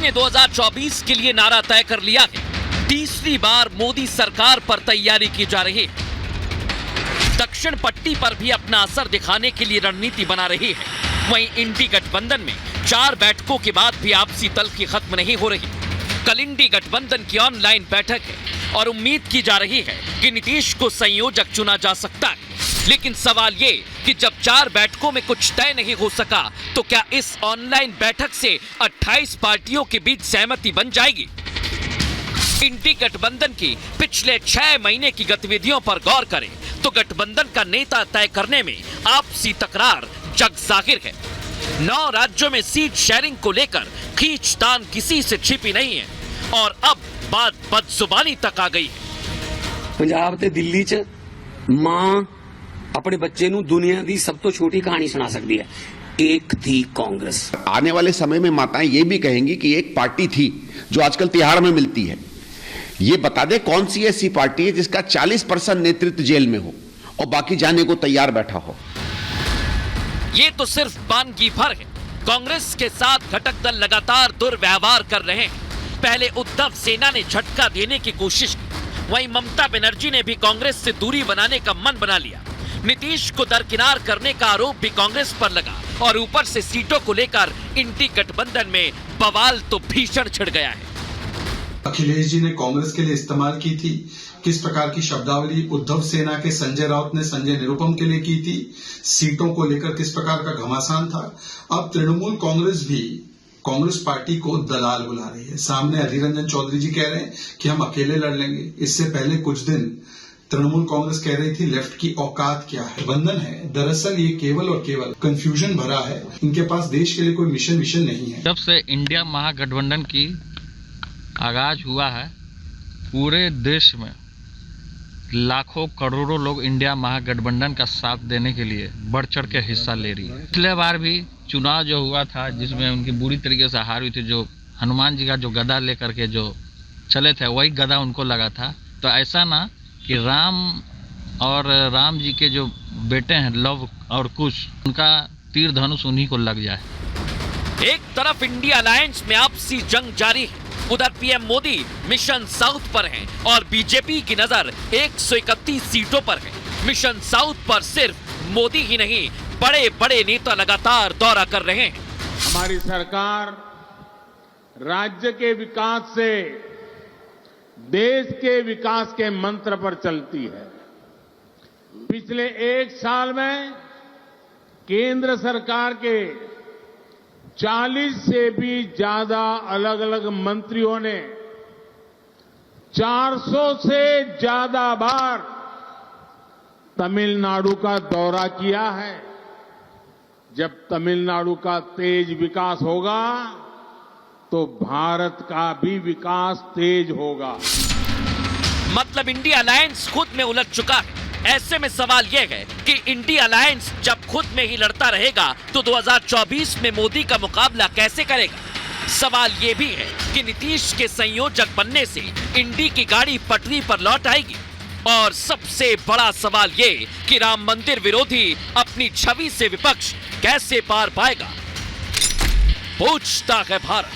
ने 2024 के लिए नारा तय कर लिया है। तीसरी बार मोदी सरकार पर तैयारी की जा रही है। दक्षिण पट्टी पर भी अपना असर दिखाने के लिए रणनीति बना रही है। वहीं इंडी गठबंधन में 4 बैठकों के बाद भी आपसी तल्खी खत्म नहीं हो रही। कल इंडी गठबंधन की ऑनलाइन बैठक है और उम्मीद की जा रही है कि नीतीश को संयोजक चुना जा सकता है। लेकिन सवाल ये कि जब 4 बैठकों में कुछ तय नहीं हो सका तो क्या इस ऑनलाइन बैठक से 28 पार्टियों के बीच सहमति बन जाएगी? इंडी गठबंधन की पिछले 6 महीने की गतिविधियों पर गौर करें तो गठबंधन का नेता तय करने में आपसी तकरार जग जाहिर है। 9 राज्यों में सीट शेयरिंग को लेकर खींचतान किसी से छिपी नहीं है और अब बात बदजुबानी तक आ गई है। पंजाब ते दिल्ली च मां अपने बच्चे नूं दुनिया की सब तो छोटी कहानी सुना सकती है, एक थी कांग्रेस। आने वाले समय में माताएं ये भी कहेंगी कि एक पार्टी थी जो आजकल तिहाड़ में मिलती है। ये बता दे कौन सी ऐसी पार्टी है जिसका 40% नेतृत्व जेल में हो और बाकी जाने को तैयार बैठा हो। ये तो सिर्फ बानगी भर है। कांग्रेस के साथ घटक दल लगातार दुर्व्यवहार कर रहे हैं। पहले उद्धव सेना ने झटका देने की कोशिश की, वहीं ममता बनर्जी ने भी कांग्रेस से दूरी बनाने का मन बना लिया। नीतीश को दरकिनार करने का आरोप भी कांग्रेस पर लगा और ऊपर से सीटों को लेकर इंडी गठबंधन में बवाल तो भीषण छिड़ गया है। अखिलेश जी ने कांग्रेस के लिए इस्तेमाल की थी, किस प्रकार की शब्दावली उद्धव सेना के संजय राउत ने संजय निरुपम के लिए की थी, सीटों को लेकर किस प्रकार का घमासान था। अब तृणमूल कांग्रेस भी कांग्रेस पार्टी को दलाल बुला रही है। सामने अधीर रंजन चौधरी जी कह रहे हैं कि हम अकेले लड़ लेंगे। इससे पहले कुछ दिन तृणमूल कांग्रेस कह रही थी लेफ्ट की औकात क्या है। बंधन है, दरअसल ये केवल और केवल कंफ्यूजन भरा है। इनके पास देश के लिए कोई मिशन नहीं है। जब से इंडिया महागठबंधन की आगाज हुआ है, पूरे देश में लाखों करोड़ों लोग इंडिया महागठबंधन का साथ देने के लिए बढ़ चढ़ के हिस्सा ले रही है। पिछले बार भी चुनाव जो हुआ था जिसमें उनकी बुरी तरीके से हार हुई थी, जो हनुमान जी का जो गदा लेकर के जो चले थे वही गदा उनको लगा था। तो ऐसा ना कि राम जी के जो बेटे हैं लव और कुश, उनका तीर धनुष उन्हीं को लग जाए। एक तरफ इंडिया अलायंस में आपसी जंग जारी है, उधर पीएम मोदी मिशन साउथ पर हैं और बीजेपी की नजर 131 सीटों पर है। मिशन साउथ पर सिर्फ मोदी ही नहीं, बड़े बड़े नेता लगातार दौरा कर रहे हैं। हमारी सरकार राज्य के विकास से देश के विकास के मंत्र पर चलती है। पिछले 1 साल में केंद्र सरकार के 40 से भी ज्यादा अलग अलग मंत्रियों ने 400 से ज्यादा बार तमिलनाडु का दौरा किया है। जब तमिलनाडु का तेज विकास होगा तो भारत का भी विकास तेज होगा। मतलब इंडिया अलायंस खुद में उलझ चुका है। ऐसे में सवाल यह है कि इंडिया अलायंस जब खुद में ही लड़ता रहेगा तो 2024 में मोदी का मुकाबला कैसे करेगा? सवाल यह भी है कि नीतीश के संयोजक बनने से इंडी की गाड़ी पटरी पर लौट आएगी। और सबसे बड़ा सवाल यह कि राम मंदिर विरोधी अपनी छवि से विपक्ष कैसे पार पाएगा? पूछता है भारत।